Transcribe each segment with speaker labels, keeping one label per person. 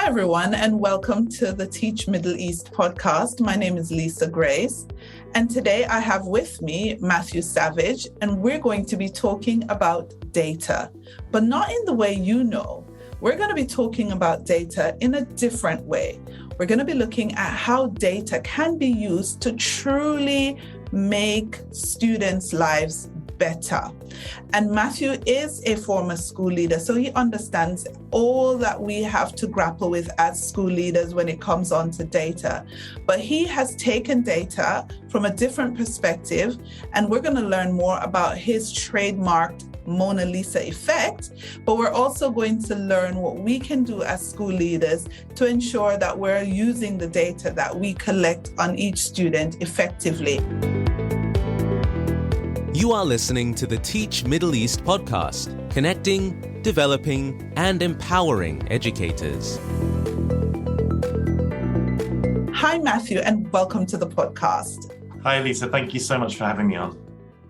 Speaker 1: everyone, and welcome to the Teach Middle East podcast. My name is Leisa Grace, and today I have with me Mathew Savage, and we're going to be talking about data, but not in the way you know. We're going to be talking about data in a different way. We're going to be looking at how data can be used to truly make students' lives better. And Mathew is a former school leader, so he understands all that we have to grapple with as school leaders when it comes on to data. But he has taken data from a different perspective, and we're going to learn more about his trademarked Mona Lisa effect, but we're also going to learn what we can do as school leaders to ensure that we're using the data that we collect on each student effectively.
Speaker 2: You are listening to the Teach Middle East podcast, connecting, developing, and empowering educators.
Speaker 1: Hi, Mathew, and welcome to the podcast.
Speaker 3: Hi, Lisa. Thank you so much for having me on.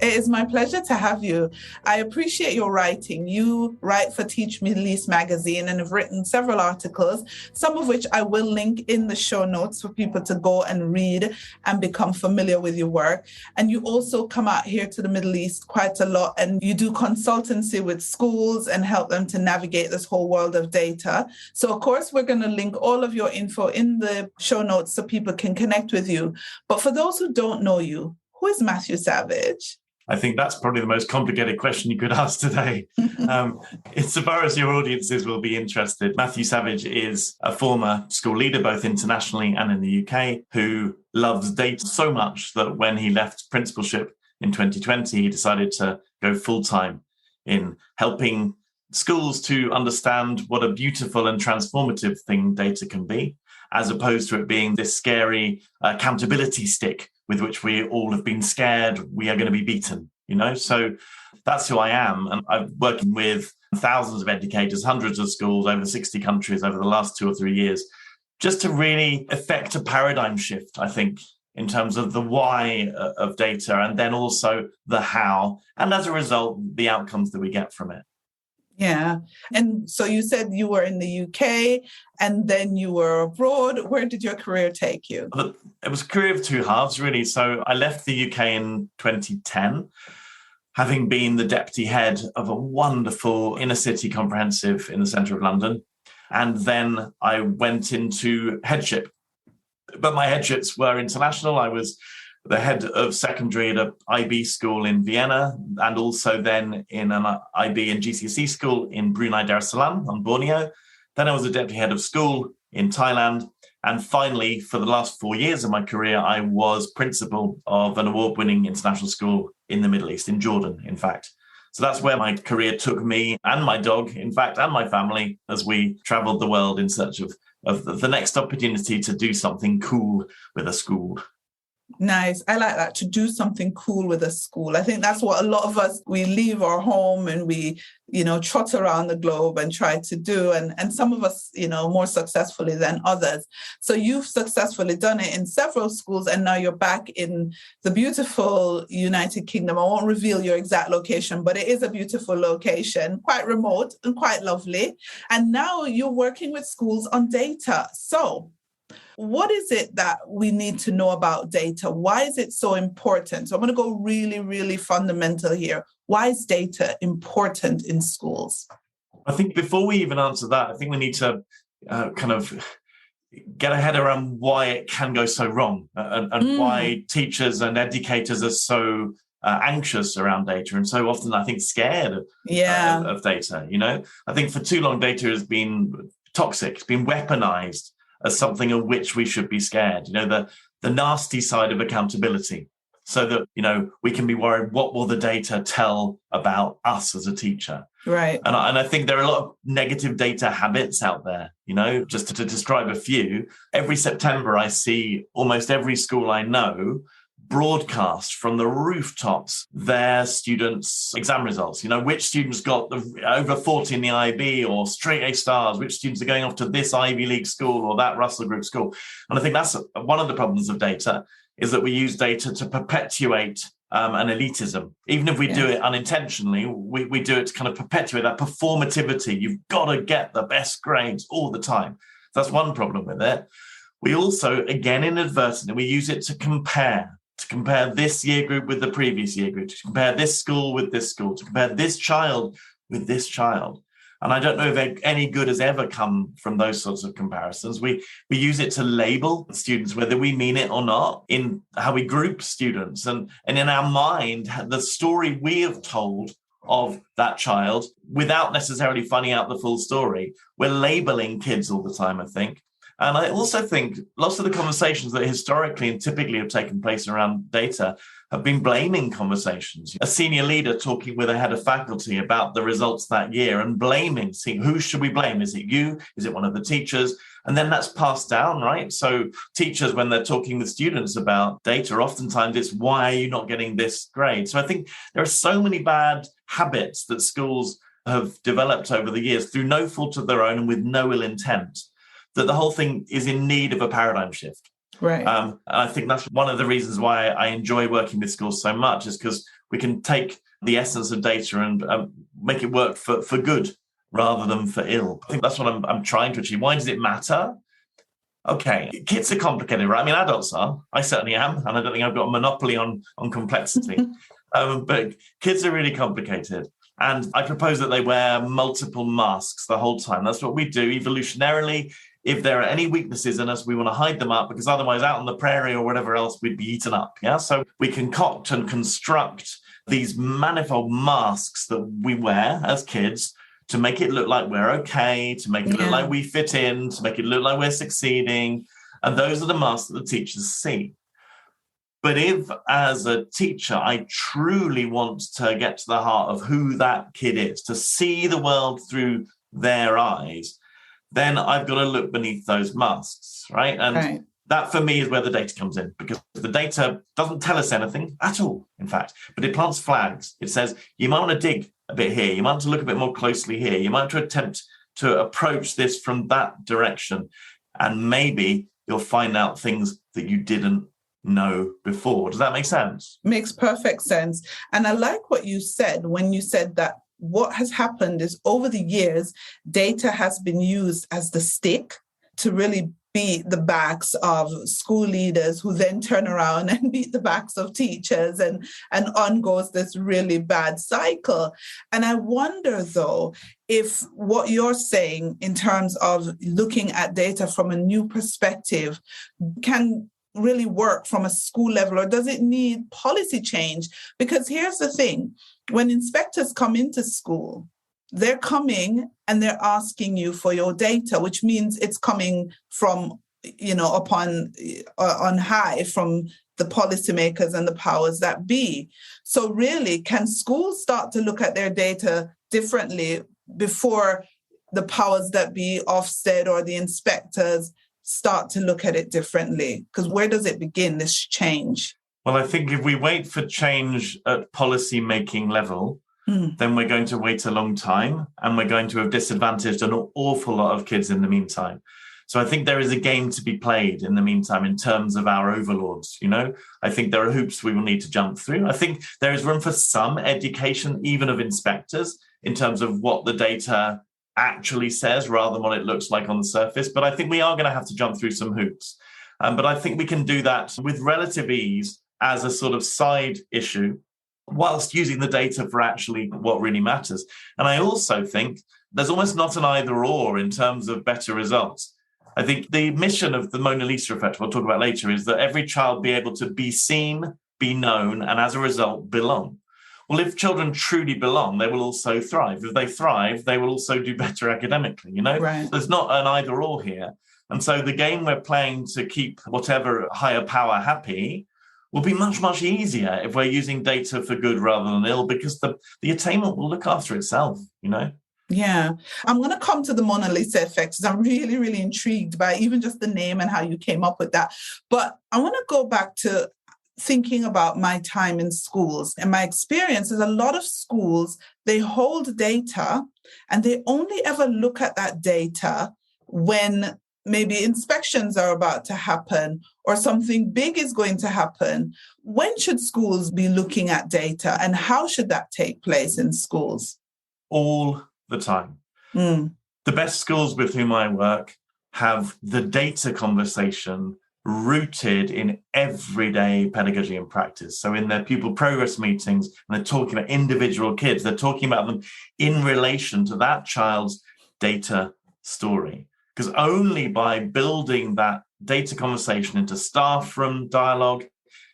Speaker 1: It is my pleasure to have you. I appreciate your writing. You write for Teach Middle East magazine and have written several articles, some of which I will link in the show notes for people to go and read and become familiar with your work. And you also come out here to the Middle East quite a lot, and you do consultancy with schools and help them to navigate this whole world of data. So, of course, we're going to link all of your info in the show notes so people can connect with you. But for those who don't know you, who is Mathew Savage?
Speaker 3: I think that's probably the most complicated question you could ask today. Insofar as your audiences will be interested, Mathew Savage is a former school leader, both internationally and in the UK, who loves data so much that when he left principalship in 2020, he decided to go full-time in helping schools to understand what a beautiful and transformative thing data can be, as opposed to it being this scary accountability stick with which we all have been scared we are going to be beaten, So that's who I am. And I'm working with thousands of educators, hundreds of schools over 60 countries over the last 2 or 3 years, just to really effect a paradigm shift, I think, in terms of the why of data and then also the how. And as a result, the outcomes that we get from it.
Speaker 1: Yeah. And so you said you were in the UK and then you were abroad. Where did your career take you?
Speaker 3: It was a career of two halves, really. So I left the UK in 2010, having been the deputy head of a wonderful inner city comprehensive in the centre of London. And then I went into headship. But my headships were international. I was the head of secondary at an IB school in Vienna, and also then in an IB and GCSE school in Brunei Darussalam on Borneo. Then I was a deputy head of school in Thailand. And finally, for the last 4 years of my career, I was principal of an award-winning international school in the Middle East, in Jordan, in fact. So that's where my career took me and my dog, in fact, and my family as we traveled the world in search of the next opportunity to do something cool with a school.
Speaker 1: Nice. I like that, to do something cool with a school. I think that's what a lot of us, we leave our home and we, trot around the globe and try to do. And some of us, more successfully than others. So you've successfully done it in several schools, and now you're back in the beautiful United Kingdom. I won't reveal your exact location, but it is a beautiful location, quite remote and quite lovely. And now you're working with schools on data. So what is it that we need to know about data? Why is it so important? So I'm going to go really, really fundamental here. Why is data important in schools?
Speaker 3: I think before we even answer that, I think we need to kind of get our head around why it can go so wrong and why teachers and educators are so anxious around data and so often, I think, scared of data. I think for too long, data has been toxic, it's been weaponized as something of which we should be scared, the nasty side of accountability, so that, we can be worried, what will the data tell about us as a teacher?
Speaker 1: Right.
Speaker 3: And I think there are a lot of negative data habits out there, just to describe a few. Every September, I see almost every school I know broadcast from the rooftops their students' exam results. Which students got over 40 in the IB or straight A stars, which students are going off to this Ivy League school or that Russell Group school. And I think that's one of the problems of data, is that we use data to perpetuate an elitism. Even if we do it unintentionally, we do it to kind of perpetuate that performativity. You've got to get the best grades all the time. That's one problem with it. We also, again, inadvertently, we use it to compare this year group with the previous year group, to compare this school with this school, to compare this child with this child. And I don't know if any good has ever come from those sorts of comparisons. We use it to label students, whether we mean it or not, in how we group students. And in our mind, the story we have told of that child, without necessarily finding out the full story, we're labeling kids all the time, I think. And I also think lots of the conversations that historically and typically have taken place around data have been blaming conversations. A senior leader talking with a head of faculty about the results that year and blaming, seeing who should we blame? Is it you? Is it one of the teachers? And then that's passed down, right? So teachers, when they're talking with students about data, oftentimes it's, why are you not getting this grade? So I think there are so many bad habits that schools have developed over the years through no fault of their own and with no ill intent, that the whole thing is in need of a paradigm shift.
Speaker 1: Right.
Speaker 3: And I think that's one of the reasons why I enjoy working with schools so much, is because we can take the essence of data and make it work for good rather than for ill. I think that's what I'm trying to achieve. Why does it matter? Okay, kids are complicated, right? I mean, adults are. I certainly am. And I don't think I've got a monopoly on complexity. But kids are really complicated. And I propose that they wear multiple masks the whole time. That's what we do evolutionarily. If there are any weaknesses in us, we want to hide them up, because otherwise out on the prairie or whatever else, we'd be eaten up. Yeah. So we concoct and construct these manifold masks that we wear as kids to make it look like we're okay, to make it look like we fit in, to make it look like we're succeeding. And those are the masks that the teachers see. But if, as a teacher, I truly want to get to the heart of who that kid is, to see the world through their eyes, then I've got to look beneath those masks, right? And that, for me, is where the data comes in, because the data doesn't tell us anything at all, in fact, but it plants flags. It says, you might want to dig a bit here. You might want to look a bit more closely here. You might want to attempt to approach this from that direction. And maybe you'll find out things that you didn't know before. Does that make sense?
Speaker 1: Makes perfect sense. And I like what you said when you said that what has happened is, over the years, data has been used as the stick to really beat the backs of school leaders, who then turn around and beat the backs of teachers, and on goes this really bad cycle. And I wonder, though, if what you're saying in terms of looking at data from a new perspective can really work from a school level, or does it need policy change? Because here's the thing. When inspectors come into school, they're coming and they're asking you for your data, which means it's coming from, on high, from the policymakers and the powers that be. So really, can schools start to look at their data differently before the powers that be, Ofsted or the inspectors, start to look at it differently? Because where does it begin, this change?
Speaker 3: Well, I think if we wait for change at policy-making level, then we're going to wait a long time, and we're going to have disadvantaged an awful lot of kids in the meantime. So I think there is a game to be played in the meantime in terms of our overlords. I think there are hoops we will need to jump through. I think there is room for some education, even of inspectors, in terms of what the data actually says rather than what it looks like on the surface. But I think we are going to have to jump through some hoops. But I think we can do that with relative ease as a sort of side issue, whilst using the data for actually what really matters. And I also think there's almost not an either or in terms of better results. I think the mission of the Mona Lisa effect, we'll talk about later, is that every child be able to be seen, be known, and as a result, belong. Well, if children truly belong, they will also thrive. If they thrive, they will also do better academically, Right. There's not an either or here. And so the game we're playing to keep whatever higher power happy will be much, much easier if we're using data for good rather than ill, because the attainment will look after itself,
Speaker 1: Yeah. I'm going to come to the Mona Lisa effect, because I'm really, really intrigued by even just the name and how you came up with that. But I want to go back to thinking about my time in schools. And my experience is a lot of schools, they hold data and they only ever look at that data when maybe inspections are about to happen or something big is going to happen. When should schools be looking at data, and how should that take place in schools?
Speaker 3: All the time. The best schools with whom I work have the data conversation rooted in everyday pedagogy and practice. So in their pupil progress meetings, and they're talking about individual kids, they're talking about them in relation to that child's data story. Because only by building that data conversation into staff room dialogue,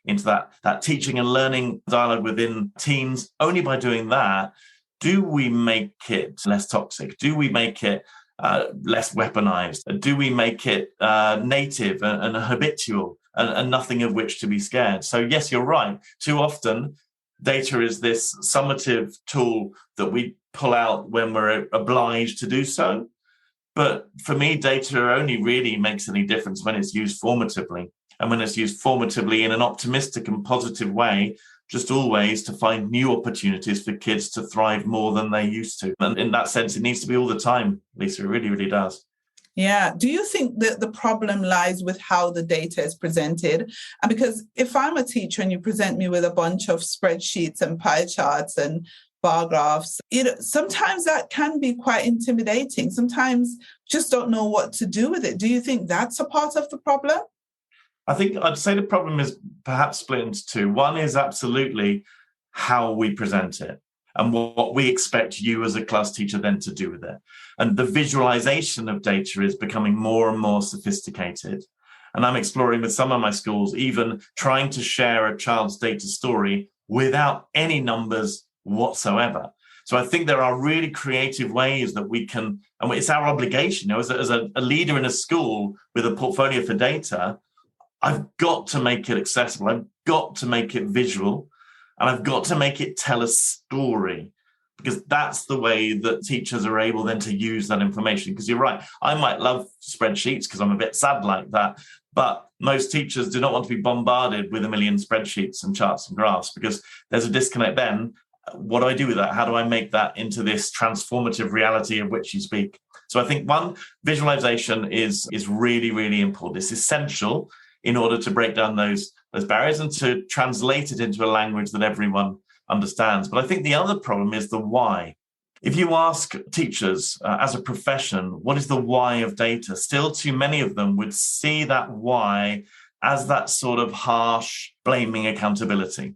Speaker 3: into that teaching and learning dialogue within teams, only by doing that do we make it less toxic? Do we make it less weaponized? Do we make it native and habitual and nothing of which to be scared? So yes, you're right. Too often, data is this summative tool that we pull out when we're obliged to do so. But for me, data only really makes any difference when it's used formatively. And when it's used formatively in an optimistic and positive way, just always to find new opportunities for kids to thrive more than they used to. And in that sense, it needs to be all the time, Lisa. It really, really does.
Speaker 1: Yeah. Do you think that the problem lies with how the data is presented? And because if I'm a teacher and you present me with a bunch of spreadsheets and pie charts and bar graphs, sometimes that can be quite intimidating. Sometimes just don't know what to do with it. Do you think that's a part of the problem?
Speaker 3: I think I'd say the problem is perhaps split into two. One is absolutely how we present it and what we expect you as a class teacher then to do with it. And the visualization of data is becoming more and more sophisticated. And I'm exploring with some of my schools, even trying to share a child's data story without any numbers whatsoever. So I think there are really creative ways that we can, and it's our obligation, as a leader in a school with a portfolio for data, I've got to make it accessible. I've got to make it visual, and I've got to make it tell a story, because that's the way that teachers are able then to use that information. Because you're right, I might love spreadsheets because I'm a bit sad like that, but most teachers do not want to be bombarded with a million spreadsheets and charts and graphs, because there's a disconnect then. What do I do with that? How do I make that into this transformative reality of which you speak? So I think one, visualization is really, really important. It's essential in order to break down those barriers and to translate it into a language that everyone understands. But I think the other problem is the why. If you ask teachers as a profession, what is the why of data? Still too many of them would see that why as that sort of harsh, blaming accountability.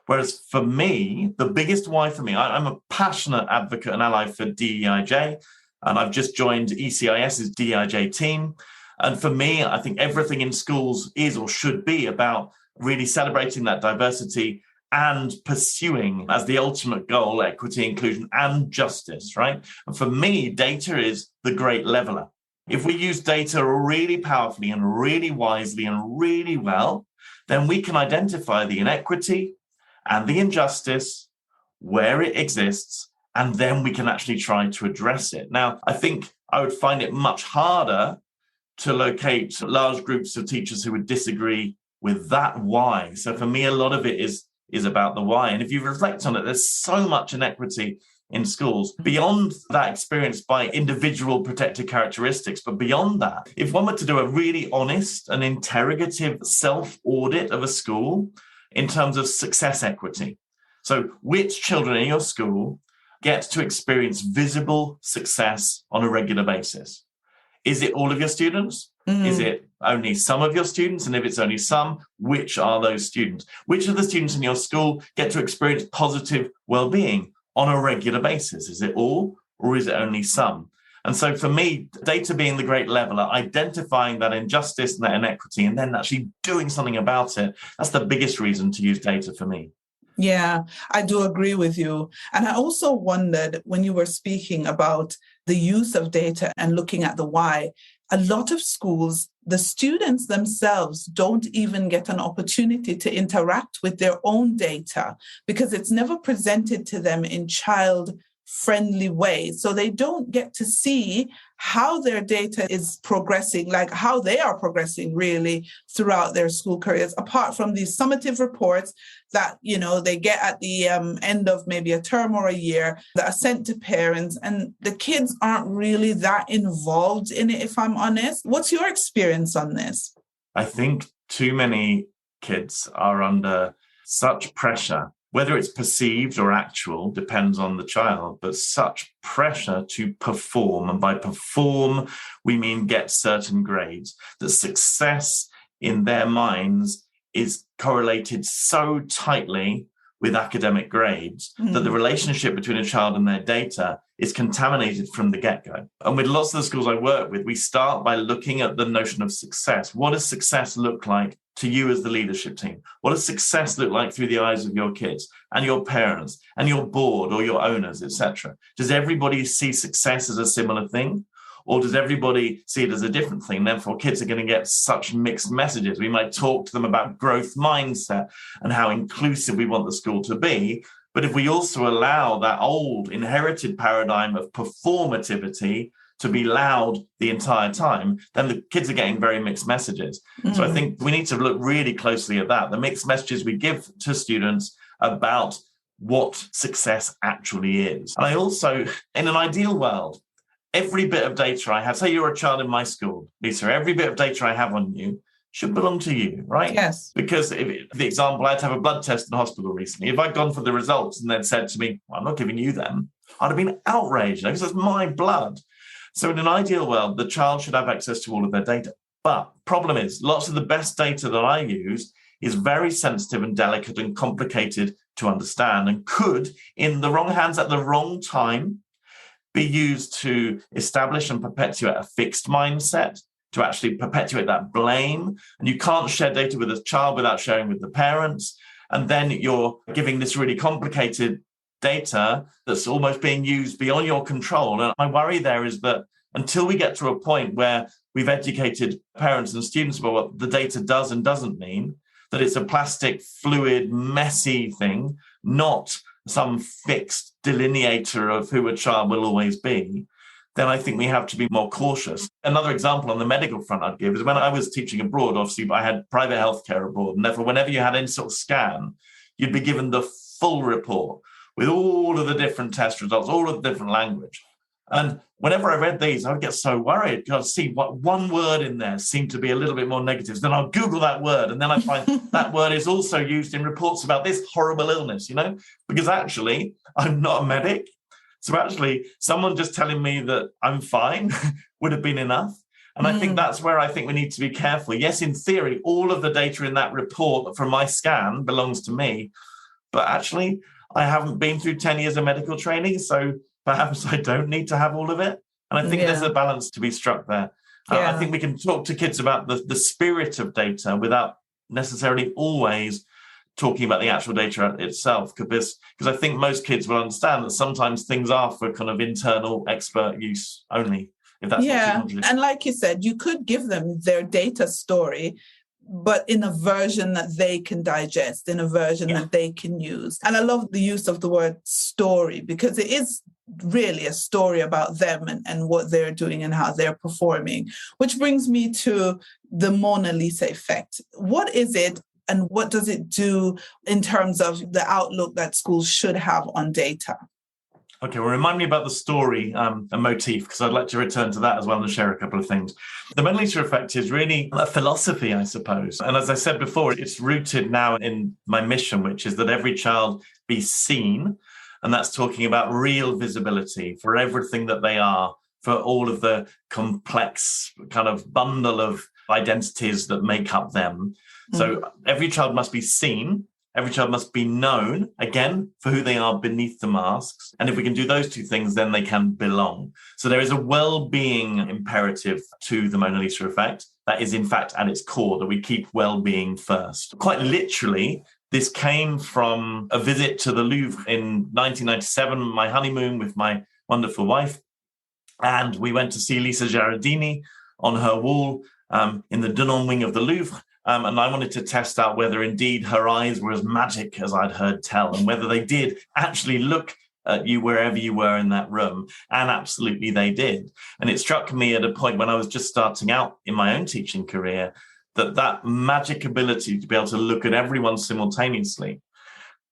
Speaker 3: Whereas for me, the biggest why for me, I'm a passionate advocate and ally for DEIJ, and I've just joined ECIS's DEIJ team. And for me, I think everything in schools is or should be about really celebrating that diversity and pursuing as the ultimate goal, equity, inclusion, and justice, right? And for me, data is the great leveler. If we use data really powerfully and really wisely and really well, then we can identify the inequity and the injustice where it exists, and then we can actually try to address it. Now, I think I would find it much harder to locate large groups of teachers who would disagree with that why. So for me, a lot of it is about the why. And if you reflect on it, there's so much inequity in schools beyond that experience by individual protected characteristics. But beyond that, if one were to do a really honest and interrogative self-audit of a school in terms of success equity, so which children in your school get to experience visible success on a regular basis? Is it all of your students? Is it only some of your students? And if it's only some, which are those students? Which of the students in your school get to experience positive well-being on a regular basis? Is it all, or is it only some? And so for me, data being the great leveler, identifying that injustice and that inequity, and then actually doing something about it, that's the biggest reason to use data for me.
Speaker 1: Yeah, I do agree with you. And I also wondered when you were speaking about the use of data and looking at the why, a lot of schools, the students themselves don't even get an opportunity to interact with their own data because it's never presented to them in child-friendly ways. So they don't get to see how their data is progressing, like how they are progressing really throughout their school careers, apart from these summative reports that, you know, they get at the end of maybe a term or a year that are sent to parents, and the kids aren't really that involved in it, if I'm honest. What's your experience on this?
Speaker 3: I think too many kids are under such pressure whether it's perceived or actual, depends on the child, but such pressure to perform. And by perform, we mean get certain grades. That success in their minds is correlated so tightly with academic grades that the relationship between a child and their data is contaminated from the get-go. And with lots of the schools I work with, we start by looking at the notion of success. What does success look like to you as the leadership team? What does success look like through the eyes of your kids and your parents and your board or your owners, etc.? Does everybody see success as a similar thing? Or does everybody see it as a different thing? Therefore, kids are going to get such mixed messages. We might talk to them about growth mindset and how inclusive we want the school to be. But if we also allow that old inherited paradigm of performativity to be loud the entire time, then the kids are getting very mixed messages. So I think we need to look really closely at that, the mixed messages we give to students about what success actually is. And I also, in an ideal world, every bit of data I have, say you're a child in my school, Lisa, every bit of data I have on you should belong to you, right?
Speaker 1: Yes.
Speaker 3: Because the example, I had to have a blood test in hospital recently. If I'd gone for the results and then said to me, well, I'm not giving you them, I'd have been outraged because it's my blood. So in an ideal world, the child should have access to all of their data. But problem is, lots of the best data that I use is very sensitive and delicate and complicated to understand and could, in the wrong hands at the wrong time, be used to establish and perpetuate a fixed mindset, to actually perpetuate that blame. And you can't share data with a child without sharing with the parents. And then you're giving this really complicated data that's almost being used beyond your control. And my worry there is that until we get to a point where we've educated parents and students about what the data does and doesn't mean, that it's a plastic, fluid, messy thing, not some fixed delineator of who a child will always be, then I think we have to be more cautious. Another example on the medical front I'd give is when I was teaching abroad, obviously I had private healthcare abroad, and therefore whenever you had any sort of scan, you'd be given the full report with all of the different test results, all of the different language. And whenever I read these, I would get so worried because I'd see what one word in there seemed to be a little bit more negative. Then I'll Google that word, and then I find that word is also used in reports about this horrible illness, because actually I'm not a medic. So actually someone just telling me that I'm fine would have been enough. And I think that's where I think we need to be careful. Yes, in theory, all of the data in that report from my scan belongs to me, but actually I haven't been through 10 years of medical training, so perhaps I don't need to have all of it. And I think there's a balance to be struck there. I think we can talk to kids about the spirit of data without necessarily always talking about the actual data itself, because I think most kids will understand that sometimes things are for kind of internal expert use only, if that's what you want to do.
Speaker 1: And like you said, you could give them their data story, but in a version that they can digest, in a version that they can use. And I love the use of the word story, because it is really a story about them and what they're doing and how they're performing, which brings me to the Mona Lisa effect. What is it and what does it do in terms of the outlook that schools should have on data?
Speaker 3: Okay, well, remind me about the story and motif, because I'd like to return to that as well and share a couple of things. The Mona Lisa effect is really a philosophy, I suppose. And as I said before, it's rooted now in my mission, which is that every child be seen. And that's talking about real visibility for everything that they are, for all of the complex kind of bundle of identities that make up them. So every child must be seen. Every child must be known, again, for who they are beneath the masks. And if we can do those two things, then they can belong. So there is a well-being imperative to the Mona Lisa effect. That is, in fact, at its core, that we keep well-being first. Quite literally, this came from a visit to the Louvre in 1997, my honeymoon with my wonderful wife. And we went to see Lisa Gherardini on her wall in the Dunant wing of the Louvre. And I wanted to test out whether indeed her eyes were as magic as I'd heard tell, and whether they did actually look at you wherever you were in that room. And absolutely they did. And it struck me at a point when I was just starting out in my own teaching career that magic ability to be able to look at everyone simultaneously,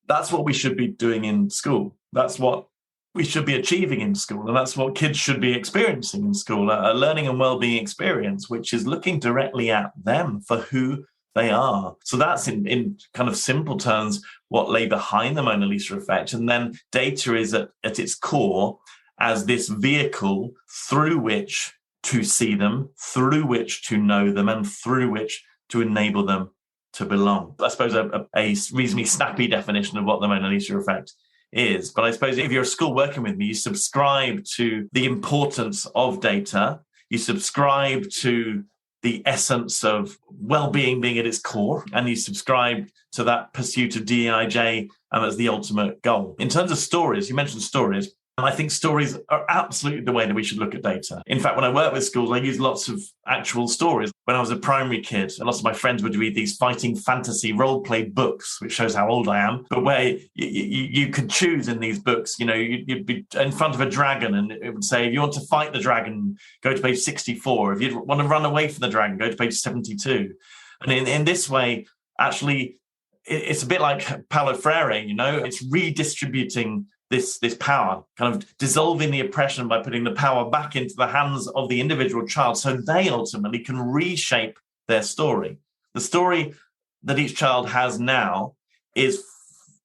Speaker 3: that's what we should be doing in school. That's what we should be achieving in school. And that's what kids should be experiencing in school, a learning and well-being experience, which is looking directly at them for who they are. So that's in kind of simple terms what lay behind the Mona Lisa effect. And then data is at its core as this vehicle through which to see them, through which to know them, and through which to enable them to belong. I suppose a reasonably snappy definition of what the Mona Lisa effect is. But I suppose if you're a school working with me, you subscribe to the importance of data, you subscribe to the essence of well-being being at its core, and you subscribe to that pursuit of DEIJ as the ultimate goal. In terms of stories, you mentioned stories. And I think stories are absolutely the way that we should look at data. In fact, when I work with schools, I use lots of actual stories. When I was a primary kid, lots of my friends would read these fighting fantasy role-play books, which shows how old I am, but where you could choose in these books, you'd be in front of a dragon and it would say, if you want to fight the dragon, go to page 64. If you want to run away from the dragon, go to page 72. And in this way, actually, it's a bit like Paulo Freire, it's redistributing this power, kind of dissolving the oppression by putting the power back into the hands of the individual child so they ultimately can reshape their story. The story that each child has now is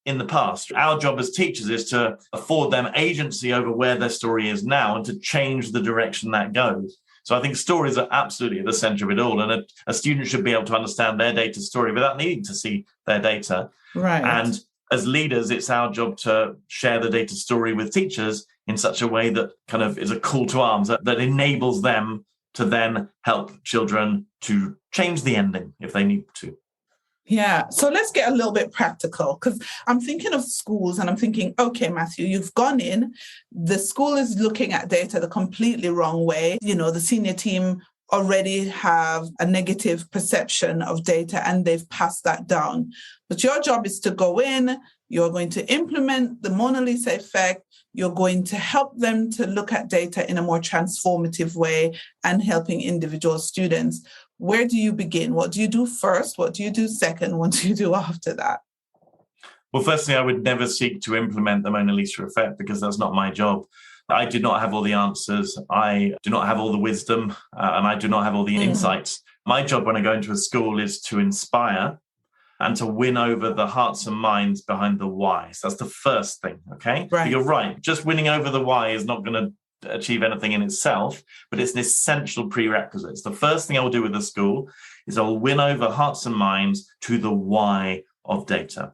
Speaker 3: in the past. Our job as teachers is to afford them agency over where their story is now and to change the direction that goes. So I think stories are absolutely at the center of it all. And a student should be able to understand their data story without needing to see their data.
Speaker 1: Right.
Speaker 3: And as leaders, it's our job to share the data story with teachers in such a way that kind of is a call to arms that enables them to then help children to change the ending if they need to.
Speaker 1: Yeah. So let's get a little bit practical, because I'm thinking of schools and I'm thinking, okay, Mathew, you've gone in, the school is looking at data the completely wrong way. The senior team already have a negative perception of data and they've passed that down. But your job is to go in, you're going to implement the Mona Lisa effect, you're going to help them to look at data in a more transformative way and helping individual students. Where do you begin? What do you do first? What do you do second? What do you do after that?
Speaker 3: Well, firstly, I would never seek to implement the Mona Lisa effect because that's not my job. I do not have all the answers. I do not have all the wisdom, and I do not have all the insights. My job when I go into a school is to inspire and to win over the hearts and minds behind the why. So that's the first thing, okay?
Speaker 1: Right.
Speaker 3: You're right. Just winning over the why is not going to achieve anything in itself, but it's an essential prerequisite. It's the first thing I will do with the school is I will win over hearts and minds to the why of data.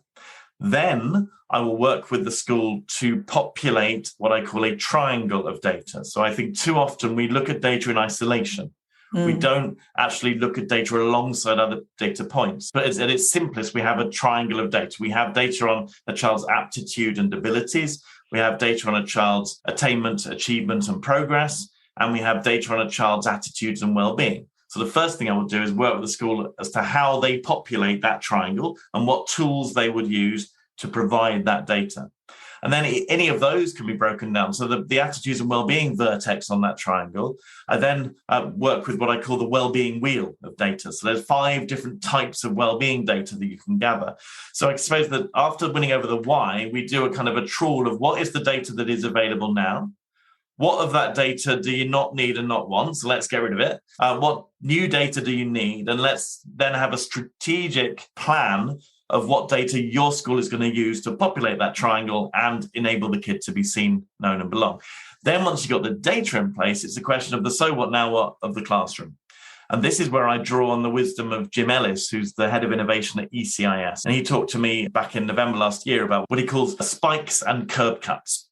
Speaker 3: Then I will work with the school to populate what I call a triangle of data. So I think too often we look at data in isolation. We don't actually look at data alongside other data points. But at its simplest, we have a triangle of data. We have data on a child's aptitude and abilities. We have data on a child's attainment, achievement, and progress. And we have data on a child's attitudes and well-being. So the first thing I will do is work with the school as to how they populate that triangle and what tools they would use to provide that data. And then any of those can be broken down. So the attitudes and well-being vertex on that triangle, I then work with what I call the well-being wheel of data. So there's 5 different types of well-being data that you can gather. So I suppose that after winning over the why, we do a kind of a trawl of what is the data that is available now. What of that data do you not need and not want? So let's get rid of it. What new data do you need? And let's then have a strategic plan of what data your school is going to use to populate that triangle and enable the kid to be seen, known, and belong. Then once you've got the data in place, it's a question of the so what, now what of the classroom. And this is where I draw on the wisdom of Jim Ellis, who's the head of innovation at ECIS. And he talked to me back in November last year about what he calls spikes and curb cuts.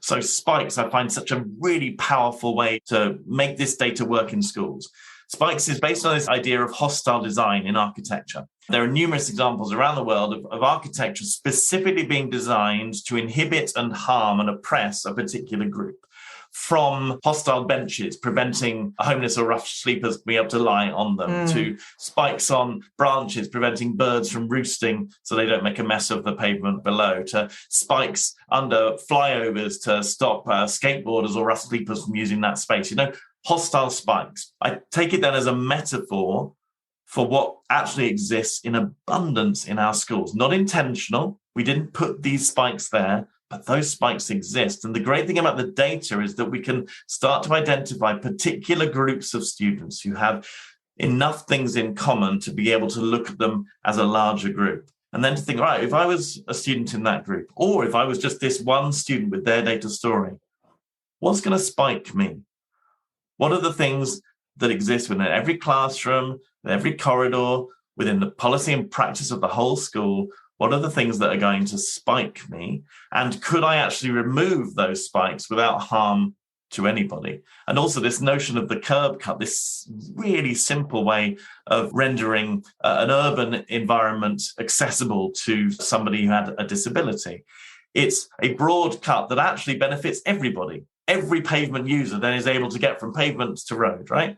Speaker 3: So spikes, I find such a really powerful way to make this data work in schools. Spikes is based on this idea of hostile design in architecture. There are numerous examples around the world of architecture specifically being designed to inhibit and harm and oppress a particular group. From hostile benches preventing homeless or rough sleepers being able to lie on them, to spikes on branches preventing birds from roosting so they don't make a mess of the pavement below, to spikes under flyovers to stop skateboarders or rough sleepers from using that space. Hostile spikes. I take it then as a metaphor for what actually exists in abundance in our schools. Not intentional. We didn't put these spikes there, but those spikes exist. And the great thing about the data is that we can start to identify particular groups of students who have enough things in common to be able to look at them as a larger group. And then to think, right, if I was a student in that group, or if I was just this one student with their data story, what's going to spike me? What are the things that exist within every classroom, in every corridor, within the policy and practice of the whole school? What are the things that are going to spike me? And could I actually remove those spikes without harm to anybody? And also this notion of the curb cut, this really simple way of rendering an urban environment accessible to somebody who had a disability. It's a broad cut that actually benefits everybody. Every pavement user then is able to get from pavement to road, right?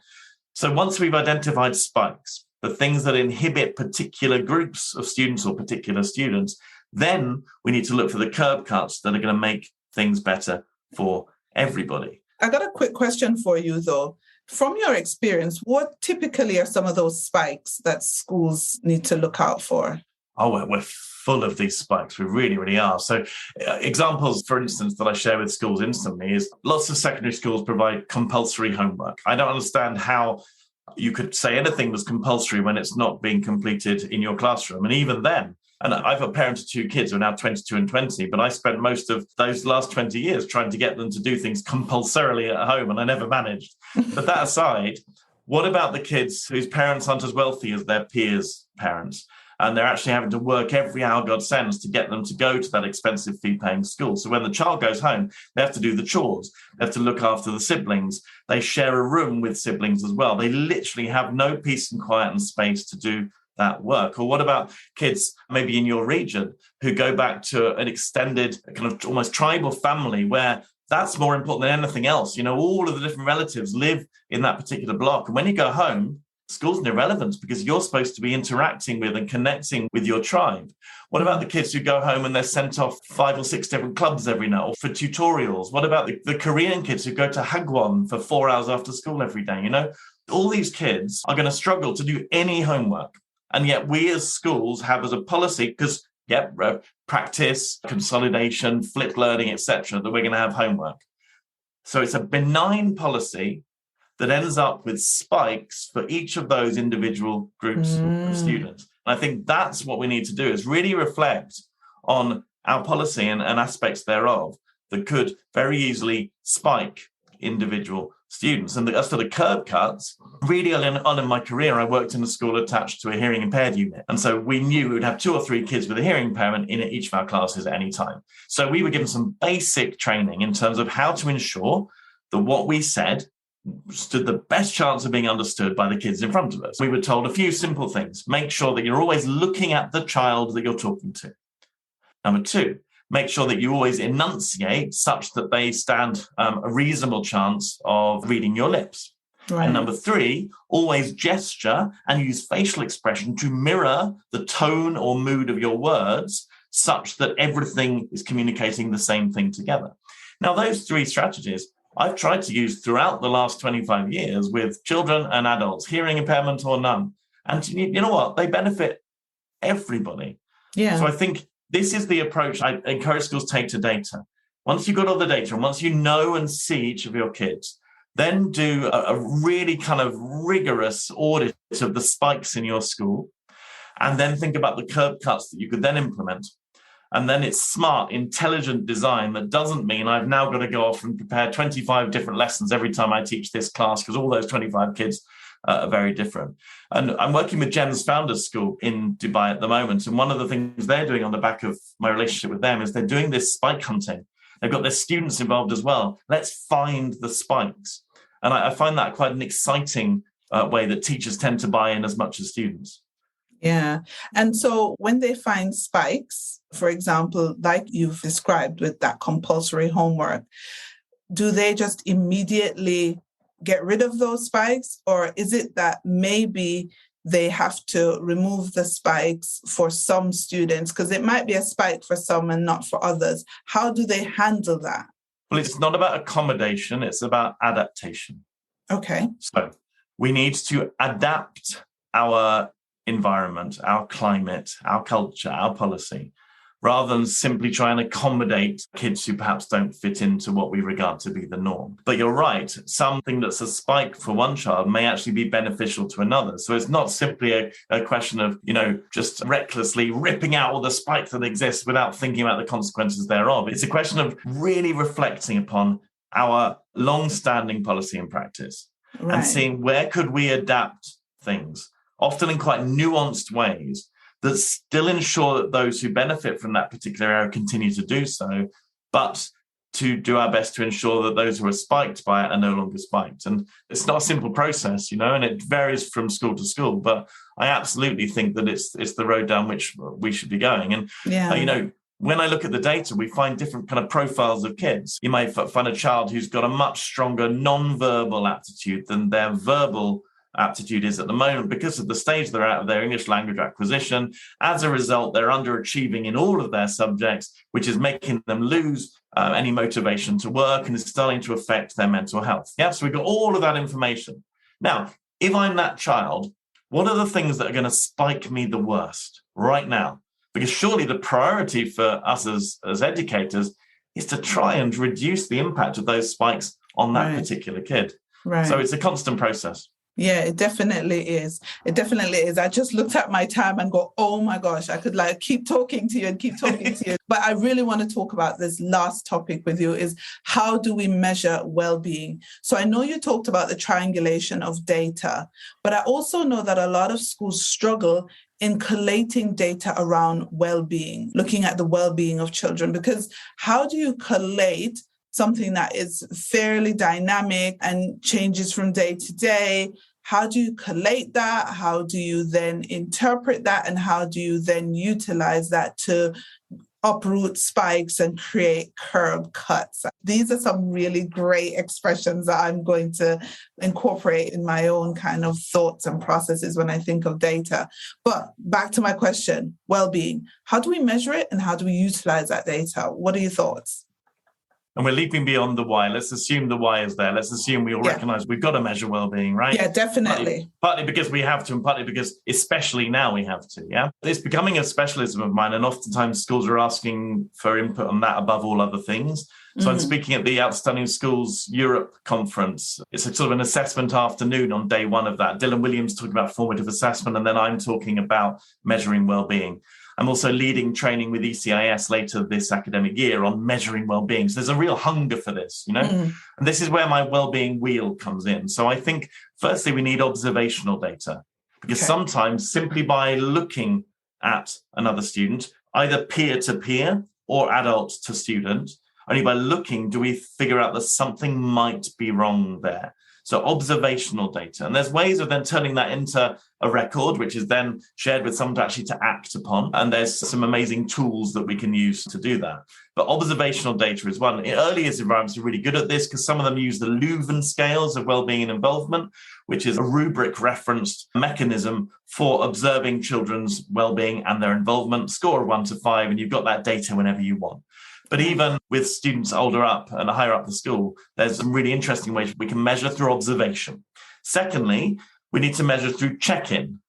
Speaker 3: So once we've identified spikes, the things that inhibit particular groups of students or particular students, then we need to look for the curb cuts that are going to make things better for everybody.
Speaker 1: I got a quick question for you, though. From your experience, what typically are some of those spikes that schools need to look out for?
Speaker 3: Oh, we're full of these spikes. We really, really are. So examples, for instance, that I share with schools instantly is lots of secondary schools provide compulsory homework. I don't understand how you could say anything was compulsory when it's not being completed in your classroom. And even then, and I've a parent of 2 kids who are now 22 and 20, but I spent most of those last 20 years trying to get them to do things compulsorily at home, and I never managed. But that aside, what about the kids whose parents aren't as wealthy as their peers' parents? And they're actually having to work every hour God sends to get them to go to that expensive fee-paying school. So when the child goes home, they have to do the chores. They have to look after the siblings. They share a room with siblings as well. They literally have no peace and quiet and space to do that work. Or what about kids maybe in your region who go back to an extended kind of almost tribal family where that's more important than anything else? You know, all of the different relatives live in that particular block. And when you go home, school's irrelevant because you're supposed to be interacting with and connecting with your tribe. What about the kids who go home and they're sent off 5 or 6 different clubs every night or for tutorials? What about the Korean kids who go to Hagwon for 4 hours after school every day? You know, all these kids are going to struggle to do any homework. And yet we as schools have as a policy, because practice, consolidation, flipped learning, etc., that we're going to have homework. So it's a benign policy that ends up with spikes for each of those individual groups of students. And I think that's what we need to do, is really reflect on our policy and aspects thereof that could very easily spike individual students. And as for the curb cuts, really early on in my career, I worked in a school attached to a hearing impaired unit. And so we knew we would have 2 or 3 kids with a hearing impairment in each of our classes at any time. So we were given some basic training in terms of how to ensure that what we said stood the best chance of being understood by the kids in front of us. We were told a few simple things. Make sure that you're always looking at the child that you're talking to. Number 2, make sure that you always enunciate such that they stand a reasonable chance of reading your lips. Right. And number 3, always gesture and use facial expression to mirror the tone or mood of your words such that everything is communicating the same thing together. Now, those 3 strategies I've tried to use throughout the last 25 years with children and adults, hearing impairment or none. And you know what? They benefit everybody. Yeah. So I think this is the approach I encourage schools to take to data. Once you've got all the data and once you know and see each of your kids, then do a really kind of rigorous audit of the spikes in your school, and then think about the curb cuts that you could then implement. And then it's smart, intelligent design that doesn't mean I've now got to go off and prepare 25 different lessons every time I teach this class, because all those 25 kids are very different. And I'm working with GEMS Founders School in Dubai at the moment. And one of the things they're doing on the back of my relationship with them is they're doing this spike hunting. They've got their students involved as well. Let's find the spikes. And I find that quite an exciting way that teachers tend to buy in as much as students.
Speaker 1: Yeah. And so when they find spikes, for example, like you've described with that compulsory homework, do they just immediately get rid of those spikes? Or is it that maybe they have to remove the spikes for some students? Because it might be a spike for some and not for others. How do they handle that?
Speaker 3: Well, it's not about accommodation. It's about adaptation.
Speaker 1: Okay.
Speaker 3: So we need to adapt our environment, our climate, our culture, our policy rather than simply try and accommodate kids who perhaps don't fit into what we regard to be the norm. But you're right, something that's a spike for one child may actually be beneficial to another. So it's not simply a question of, just recklessly ripping out all the spike that exists without thinking about the consequences thereof. It's a question of really reflecting upon our long-standing policy and practice and seeing where could we adapt things, often in quite nuanced ways, that still ensure that those who benefit from that particular area continue to do so, but to do our best to ensure that those who are spiked by it are no longer spiked. And it's not a simple process, and it varies from school to school, but I absolutely think that it's the road down which we should be going. And, when I look at the data, we find different kind of profiles of kids. You might find a child who's got a much stronger non-verbal aptitude than their verbal aptitude is at the moment because of the stage they're at of their English language acquisition. As a result, they're underachieving in all of their subjects, which is making them lose any motivation to work and is starting to affect their mental health. Yeah, so we've got all of that information. Now, if I'm that child, what are the things that are going to spike me the worst right now? Because surely the priority for us as educators is to try and reduce the impact of those spikes on that particular kid. Right. So it's a constant process.
Speaker 1: Yeah, it definitely is. It definitely is. I just looked at my time and go, oh my gosh, I could keep talking to you and keep talking to you. But I really want to talk about this last topic with you is how do we measure well-being? So I know you talked about the triangulation of data, but I also know that a lot of schools struggle in collating data around well-being, looking at the well-being of children, because how do you collate something that is fairly dynamic and changes from day to day? How do you collate that? How do you then interpret that? And how do you then utilize that to uproot spikes and create curb cuts? These are some really great expressions that I'm going to incorporate in my own kind of thoughts and processes when I think of data. But back to my question, well-being. How do we measure it and how do we utilize that data? What are your thoughts?
Speaker 3: And we're leaping beyond the why. Let's assume the why is there. Let's assume we all recognize we've got to measure well-being, right?
Speaker 1: Yeah, definitely.
Speaker 3: Partly because we have to, and partly because especially now we have to, yeah? It's becoming a specialism of mine, and oftentimes schools are asking for input on that above all other things. So I'm speaking at the Outstanding Schools Europe conference. It's a sort of an assessment afternoon on day one of that. Dylan Williams talking about formative assessment, and then I'm talking about measuring well-being. I'm also leading training with ECIS later this academic year on measuring well-being. So there's a real hunger for this, And this is where my well-being wheel comes in. So I think, firstly, we need observational data, because sometimes simply by looking at another student, either peer-to-peer or adult to student, only by looking do we figure out that something might be wrong there. So observational data. And there's ways of then turning that into a record, which is then shared with someone to act upon. And there's some amazing tools that we can use to do that. But observational data is one. In early years environments are really good at this because some of them use the Leuven scales of wellbeing and involvement, which is a rubric referenced mechanism for observing children's wellbeing and their involvement. Score of 1 to 5, and you've got that data whenever you want. But even with students older up and higher up the school, there's some really interesting ways we can measure through observation. Secondly, we need to measure through check-in.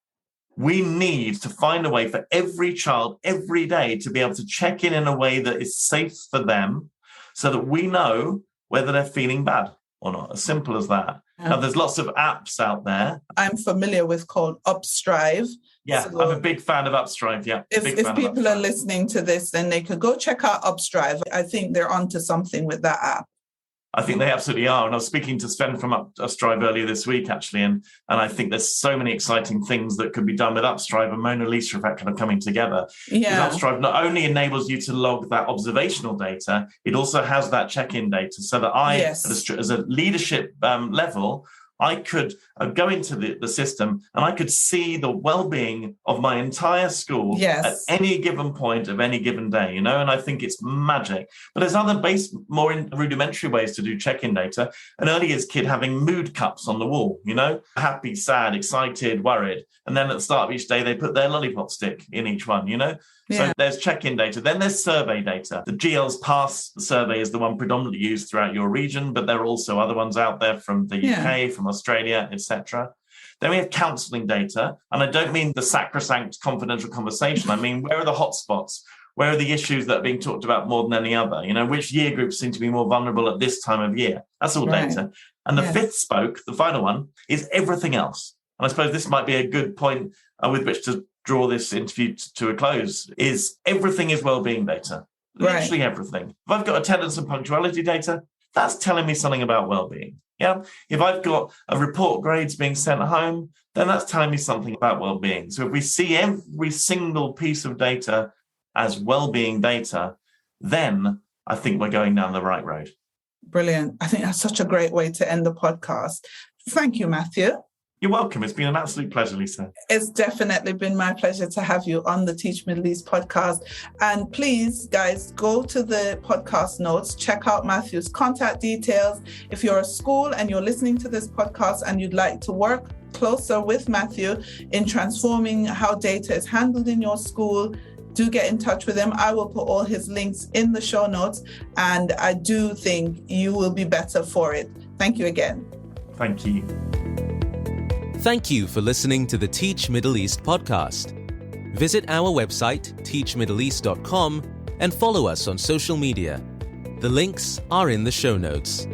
Speaker 3: We need to find a way for every child every day to be able to check in a way that is safe for them so that we know whether they're feeling bad or not. As simple as that. Now, there's lots of apps out there.
Speaker 1: I'm familiar with called Upstrive.
Speaker 3: Yeah, so I'm a big fan of Upstrive. Yeah.
Speaker 1: If people are listening to this, then they could go check out Upstrive. I think they're onto something with that app.
Speaker 3: I think they absolutely are. And I was speaking to Sven from Upstrive earlier this week, actually, and I think there's so many exciting things that could be done with Upstrive and Mona Lisa, in fact, kind of coming together. Yeah. Because Upstrive not only enables you to log that observational data, it also has that check-in data so that as a leadership level, I could go into the system and I could see the well-being of my entire school at any given point of any given day, and I think it's magic. But there's other more rudimentary ways to do check-in data. An early years kid having mood cups on the wall, happy, sad, excited, worried. And then at the start of each day, they put their lollipop stick in each one, So there's check-in data. Then there's survey data. The GL's PASS survey is the one predominantly used throughout your region, but there are also other ones out there from the UK, from Australia, etc. Then we have counselling data. And I don't mean the sacrosanct confidential conversation. I mean, where are the hotspots? Where are the issues that are being talked about more than any other? Which year groups seem to be more vulnerable at this time of year? That's all data. And the fifth spoke, the final one, is everything else. And I suppose this might be a good point with which to draw this interview to a close, is everything is wellbeing data. Literally everything. If I've got attendance and punctuality data, that's telling me something about wellbeing. Yeah. If I've got a report grades being sent home, then that's telling me something about wellbeing. So if we see every single piece of data as wellbeing data, then I think we're going down the right road.
Speaker 1: Brilliant. I think that's such a great way to end the podcast. Thank you, Mathew.
Speaker 3: You're welcome. It's been an absolute pleasure, Leisa.
Speaker 1: It's definitely been my pleasure to have you on the Teach Middle East podcast. And please, guys, go to the podcast notes, check out Mathew's contact details. If you're a school and you're listening to this podcast and you'd like to work closer with Mathew in transforming how data is handled in your school, do get in touch with him. I will put all his links in the show notes, and I do think you will be better for it. Thank you again.
Speaker 3: Thank you.
Speaker 2: Thank you for listening to the Teach Middle East podcast. Visit our website, teachmiddleeast.com, and follow us on social media. The links are in the show notes.